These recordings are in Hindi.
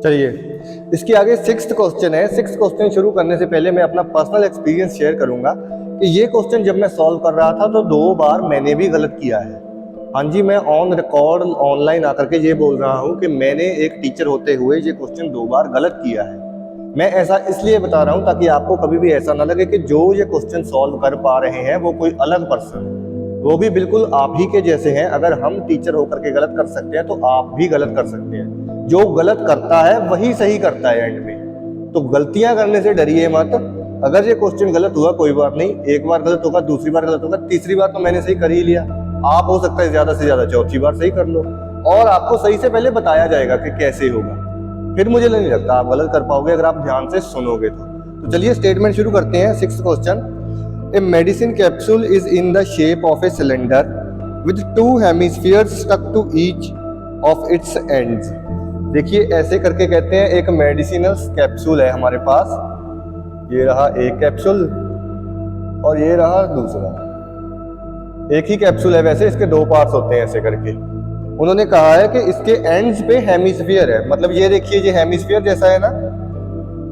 चलिए इसके आगे सिक्स्थ क्वेश्चन है। सिक्स्थ क्वेश्चन शुरू करने से पहले मैं अपना पर्सनल एक्सपीरियंस शेयर करूंगा कि ये क्वेश्चन जब मैं सॉल्व कर रहा था तो 2 बार मैंने भी गलत किया है। हाँ जी, मैं ऑन रिकॉर्ड ऑनलाइन आकर के ये बोल रहा हूँ कि मैंने एक टीचर होते हुए ये क्वेश्चन 2 बार गलत किया है। मैं ऐसा इसलिए बता रहा हूँ ताकि आपको कभी भी ऐसा ना लगे कि जो ये क्वेश्चन सॉल्व कर पा रहे हैं वो कोई अलग पर्सन है, वो भी बिल्कुल आप ही के जैसे हैं। अगर हम टीचर होकर के गलत कर सकते हैं तो आप भी गलत कर सकते हैं। जो गलत करता है वही सही करता है एंड में। तो गलतियां करने से डरिए मत। अगर ये क्वेश्चन गलत हुआ कोई बात नहीं, एक बार गलत होगा, दूसरी बार गलत होगा, तीसरी बार तो मैंने सही कर ही लिया। आप हो सकता है ज्यादा से ज्यादा चौथी बार सही कर लो और आपको सही से पहले बताया जाएगा कि कैसे होगा। फिर मुझे नहीं लगता आप गलत कर पाओगे अगर आप ध्यान से सुनोगे तो चलिए स्टेटमेंट शुरू करते हैं। Sixth question, a medicine capsule is in the shape of a cylinder with 2 hemispheres stuck to each of its ends. देखिए ऐसे करके कहते हैं एक मेडिसिनल कैप्सूल है हमारे पास। ये रहा एक कैप्सूल और ये रहा दूसरा। एक ही कैप्सूल है वैसे, इसके 2 पार्ट्स होते हैं ऐसे करके। उन्होंने कहा है कि इसके एंड्स पे हेमिस्फीयर है, मतलब ये देखिए ये हेमिस्फीयर जैसा है ना,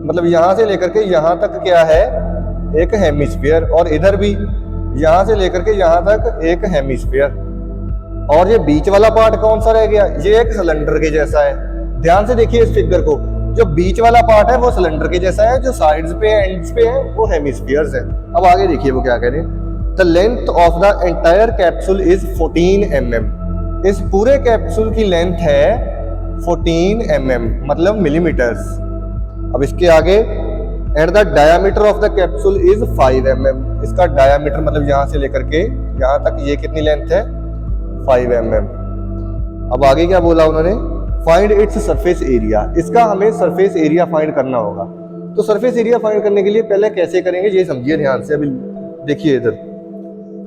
मतलब यहां से लेकर के यहां तक क्या है एक हेमिस्फीयर, और इधर भी यहां से लेकर के यहां तक एक हेमिस्फीयर। और ये बीच वाला पार्ट कौन सा रह गया, ये एक सिलेंडर के जैसा है। ध्यान से देखिए इस फिगर को, जो बीच वाला पार्ट है वो सिलेंडर के जैसा है, जो साइड्स पे एंड्स पे है वो हेमिस्फीयर्स है। अब आगे देखिए वो क्या कह रहे हैं, the length of the entire capsule is 14 mm। इस पूरे कैप्सूल की लेंथ है 14 mm, मतलब मिलीमीटर्स। अब इसके आगे, and the diameter of the capsule is 5 mm। इसका डायमीटर मतलब यहां से लेकर के यहां तक ये कितनी लेंथ है, 5 mm। अब आगे क्या बोला उन्होंने, फाइंड इट्स सरफेस एरिया। इसका हमें सरफेस एरिया फाइंड करना होगा। तो सरफेस एरिया फाइंड करने के लिए पहले कैसे करेंगे ये समझिए ध्यान से। अभी देखिए इधर,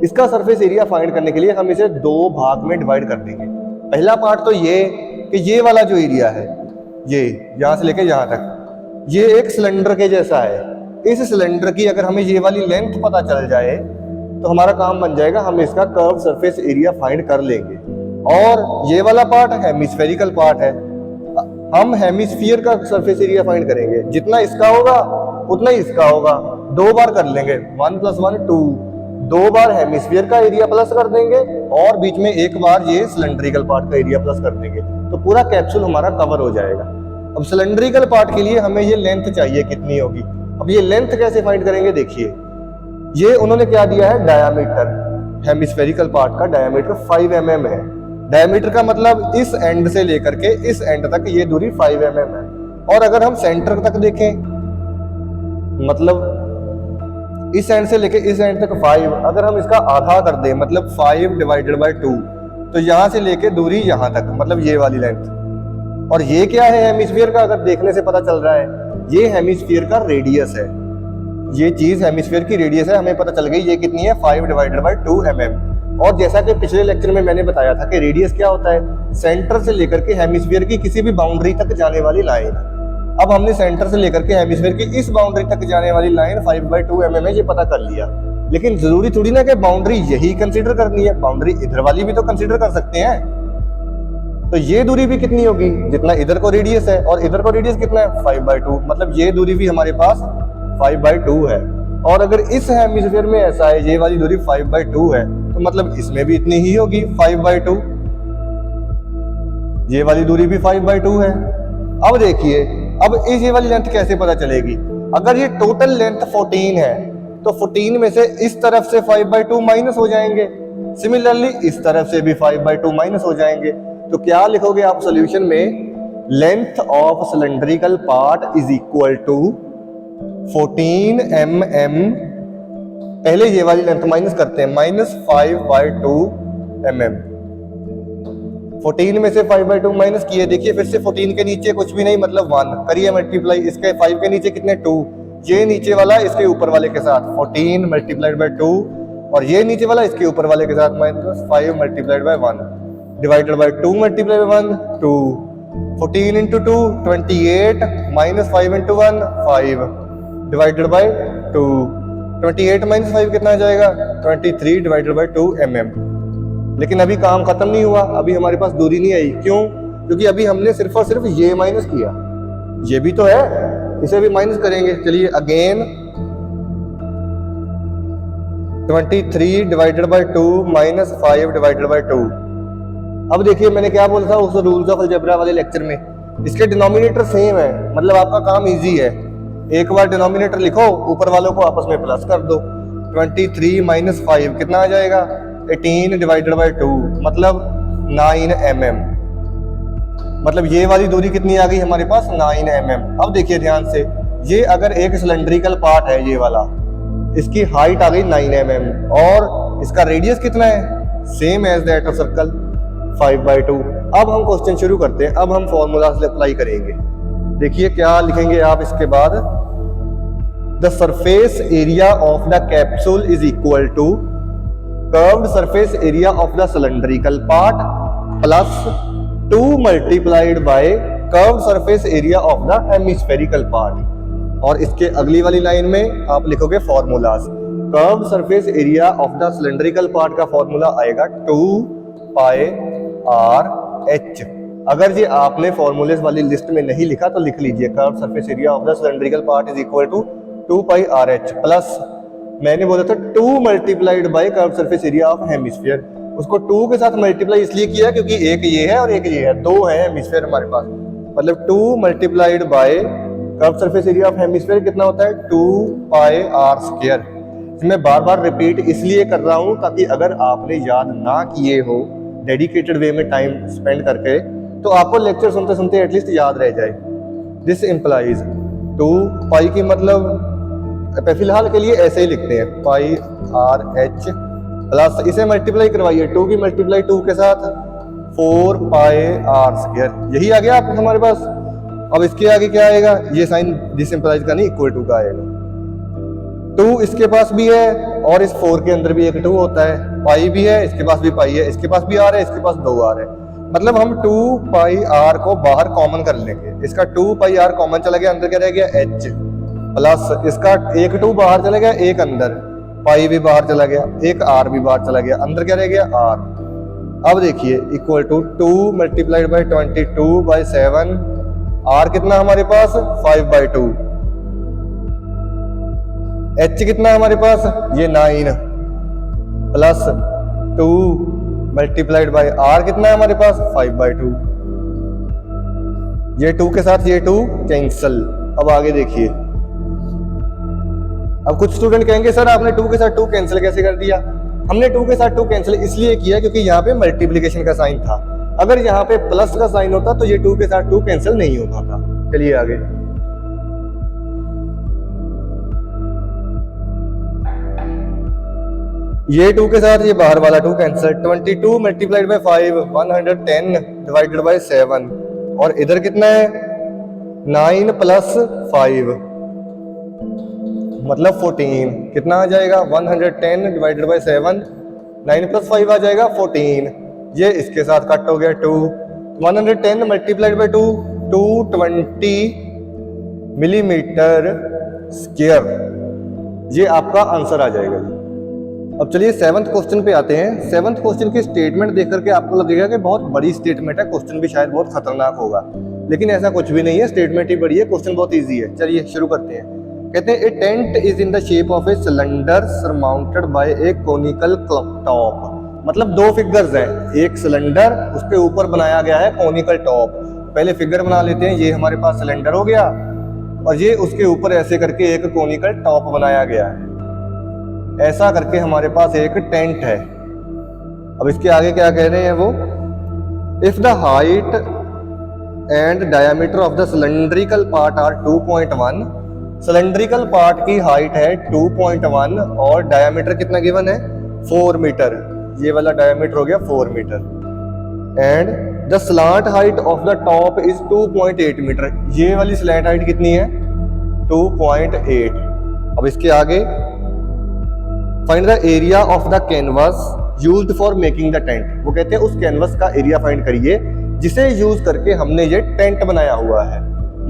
इसका सरफेस एरिया फाइंड करने के लिए हम इसे 2 भाग में डिवाइड कर देंगे। पहला पार्ट तो ये कि ये वाला जो एरिया है, ये यहां से लेकर यहां तक, ये एक सिलेंडर के जैसा है। इस सिलेंडर की अगर हमें ये वाली लेंथ पता चल जाए तो हमारा काम बन जाएगा, हम इसका कर्व सरफेस एरिया फाइंड कर लेंगे। और ये वाला पार्ट हेमिस्फेरिकल पार्ट है, हम हेमिस्फीयर का सरफेस एरिया फाइंड करेंगे। जितना इसका होगा उतना ही इसका होगा, 2 बार कर लेंगे, 1 + 1 2। 2 बार हेमिस्फीयर का एरिया प्लस कर देंगे और बीच में 1 बार ये सिलेंड्रिकल पार्ट का एरिया प्लस कर देंगे, तो पूरा कैप्सूल हमारा कवर हो जाएगा। अब सिलेंड्रिकल पार्ट के लिए हमें ये लेंथ चाहिए कितनी होगी। अब ये लेंथ कैसे फाइंड करेंगे, देखिए ये उन्होंने क्या दिया है, डायामीटर। हेमिस्फेरिकल पार्ट का डायामीटर 5 mm है। डायमीटर का मतलब इस एंड से लेकर के इस एंड तक ये दूरी 5 mm है। और अगर हम सेंटर तक देखें, मतलब इस एंड से लेकर इस एंड तक 5, अगर हम इसका आधा कर दें मतलब 5 / 2, तो यहां से लेकर दूरी यहां तक, मतलब ये वाली लेंथ। और ये क्या है हेमिस्फीयर का, अगर देखने से पता चल रहा है, ये हेमिस्फीयर का रेडियस है। ये चीज हेमिस्फीयर की रेडियस है, हमें पता चल गई ये कितनी है, 5 / 2 mm। और जैसा कि पिछले लेक्चर में मैंने बताया था कि रेडियस क्या होता है, सेंटर से लेकर के हेमिस्फीयर की किसी भी बाउंड्री तक जाने वाली लाइन। अब हमने सेंटर से लेकर के हेमिस्फीयर की इस बाउंड्री तक जाने वाली लाइन 5/2 mm है, ये पता कर लिया। लेकिन जरूरी थोड़ी ना कि बाउंड्री यही कंसीडर करनी है, बाउंड्री इधर वाली भी तो कंसीडर कर सकते हैं। तो ये दूरी भी कितनी होगी, जितना इधर को रेडियस है, और इधर को रेडियस कितना है, 5/2, मतलब ये दूरी भी हमारे पास 5/2 है। और अगर इस हेमिस्फीयर में ऐसा है, ये वाली दूरी 5/2 है, तो मतलब इसमें भी इतनी ही होगी 5/2। ये वाली दूरी भी 5/2 है। अब देखिए, अब इस ये वाली लेंथ कैसे पता चलेगी, अगर ये टोटल लेंथ 14 है तो 14 में से इस तरफ से 5/2 माइनस हो जाएंगे, सिमिलरली इस तरफ से भी 5/2 माइनस हो जाएंगे। तो क्या लिखोगे आप सॉल्यूशन में, length of cylindrical part is equal to 14 mm। पहले ये वाली लेंथ माइनस करते हैं, -5/2 mm। 14 में से 5/2 माइनस किए, देखिए फिर से 14 के नीचे कुछ भी नहीं, मतलब 1 करिए मल्टीप्लाई, इसके 5 के नीचे कितने 2, ये नीचे वाला इसके ऊपर वाले के साथ 14 × 2, और ये नीचे वाला इसके ऊपर वाले के साथ -5 × 1 डिवाइडेड बाय 2 × 1 2, 14 × 2 28, -5 × 1 5 डिवाइडेड बाय 2, 28 - 5 कितना आ जाएगा, 23 / 2 mm। लेकिन अभी काम खत्म नहीं हुआ, अभी हमारे पास दूरी नहीं आई। क्यों? क्योंकि अभी हमने सिर्फ और सिर्फ ये माइनस किया, ये भी तो है, इसे भी माइनस करेंगे। चलिए again 23 divided by 2 minus 5 divided by 2। अब देखिए मैंने क्या बोला था उस रूल्स ऑफ अलजेब्रा वाले लेक्चर में, इसके डिनोमिनेटर सेम है, मतलब आपका काम इजी है। एक बार डिनोमिनेटर लिखो, ऊपर वालों को आपस में प्लस कर दो। 23 माइनस 5 कितना आ जाएगा, 18 डिवाइडेड बाई 2 मतलब 9 mm। मतलब ये वाली दूरी कितनी आ गई हमारे पास, 9 mm। अब देखिए ध्यान से, ये अगर एक सिलेंड्रिकल पार्ट है ये वाला, इसकी हाइट आ गई 9 mm और इसका रेडियस कितना है, same as that of circle 5/2। अब हम क्वेश्चन शुरू करते हैं, अब हम फॉर्मूला से अप्लाई करेंगे। देखिए क्या लिखेंगे आप इसके बाद, the surface area of the capsule is equal to curved surface area of the cylindrical part plus 2 multiplied by curved surface area of the hemispherical part. और इसके अगली वाली लाइन में आप लिखोगे formulas. Curved surface area of the cylindrical part का फॉर्मूला आएगा 2πr/h। अगर ये आपने फॉर्मूलेस वाली लिस्ट में नहीं लिखा तो लिख लीजिए, curved surface area of the cylindrical part is equal to 2πr/h plus मैंने बोला था 2 multiplied by curved surface area of hemisphere. उसको 2 के साथ मल्टीप्लाई इसलिए किया क्योंकि एक ये है और एक ये है, दो है हेमिस्फीयर हमारे पास। मतलब 2 multiplied by curved surface area of hemisphere कितना होता है, 2πr²। मैं बार बार रिपीट इसलिए कर रहा हूं ताकि अगर आपने याद ना किए हो डेडिकेटेड वे में टाइम स्पेंड करके, तो आपको लेक्चर सुनते सुनते एटलीस्ट याद रह जाए। दिस इंप्लाइज 2π की मतलब फिलहाल के लिए ऐसे ही लिखते हैं πr/h प्लस इसे मल्टीप्लाई करवाइए, 2 की मल्टीप्लाई 2 के साथ 4πr²। यही आ गया आप हमारे पास। अब इसके आगे क्या आएगा, ये साइन दिस इंप्लाइज का नहीं, इक्वल टू का आएगा। 2 इसके पास भी है और इस 4 के अंदर भी एक 2 होता है, पाई भी है, इसके पास भी पाई है, इसके पास भी आर है, इसके पास 2 आर है। मतलब हम 2πr को बाहर कॉमन कर लेंगे। इसका 2πr कॉमन चला गया, अंदर क्या रह गया h प्लस इसका एक 2 बाहर चला गया, एक अंदर, पाई भी बाहर चला गया, एक आर भी बाहर चला गया, अंदर क्या रह गया आर। अब देखिए equal to 2 multiplied by 22/7, r कितना हमारे पास 5/2, h कितना हमारे पास ये 9 प्लस 2 मल्टीप्लाइड बाई आर कितना है हमारे पास 5/2। ये 2 के साथ ये 2 कैंसल। अब आगे देखिए, अब कुछ स्टूडेंट कहेंगे सर आपने 2 के साथ 2 कैंसिल कैसे कर दिया। हमने 2 के साथ 2 कैंसिल इसलिए किया क्योंकि यहाँ पे मल्टीप्लिकेशन का साइन था। अगर यहाँ पे प्लस का साइन होता तो ये 2 के साथ 2 कैंसिल नहीं होता था। चलिए आगे, ये 2 के साथ ये बाहर वाला 2 cancel. 22 multiplied by 5 110 divided by 7 और इधर कितना है 9 प्लस 5 मतलब 14। कितना आ जाएगा 110 डिवाइडेड बाई 7, 9 प्लस 5 आ जाएगा 14। ये इसके साथ कट हो गया 2। 110 मल्टीप्लाइड बाई 2 220 मिलीमीटर स्क्वायर, ये आपका आंसर आ जाएगा जी। अब चलिए 7th क्वेश्चन पे आते हैं। 7th क्वेश्चन की स्टेटमेंट देख करके आपको लगेगा कि बहुत बड़ी स्टेटमेंट है, क्वेश्चन भी शायद बहुत खतरनाक होगा, लेकिन ऐसा कुछ भी नहीं है, स्टेटमेंट ही बड़ी है, क्वेश्चन बहुत इजी है। चलिए शुरू करते हैं। कहते हैं a tent is in the shape of a cylinder surmounted by a conical top. मतलब 2 फिगर्स हैं, एक सिलेंडर उसके ऊपर बनाया गया है कोनिकल टॉप। पहले फिगर बना लेते हैं, ये हमारे पास सिलेंडर हो गया और ये उसके ऊपर ऐसे करके एक कोनिकल टॉप बनाया गया है। ऐसा करके हमारे पास एक टेंट है। अब इसके आगे क्या कह रहे हैं वो, if the height and diameter of the cylindrical part are 2.1, cylindrical part की हाइट है 2.1 और डायमीटर कितना गिवन है 4 मीटर। ये वाला डायमीटर हो गया 4 metre. And the slant height of the top is 2.8 metre. ये वाली स्लैंट हाइट कितनी है 2.8। अब इसके आगे find the area of the canvas used for making the tent. वो कहते हैं उस कैनवस का एरिया फाइंड करिए जिसे यूज करके हमने ये टेंट बनाया हुआ है।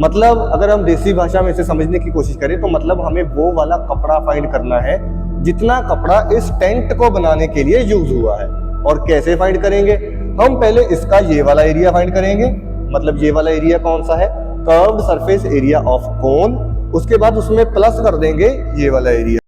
मतलब अगर हम देसी भाषा में इसे समझने की कोशिश करें तो मतलब हमें वो वाला कपड़ा फाइंड करना है जितना कपड़ा इस टेंट को बनाने के लिए यूज हुआ है। और कैसे फाइंड करेंगे, हम पहले इसका ये वाला एरिया फाइंड करेंगे। मतलब ये वाला एरिया कौन सा है curved surface area of cone, उसके बाद उसमें प्लस कर देंगे ये वाला एरिया।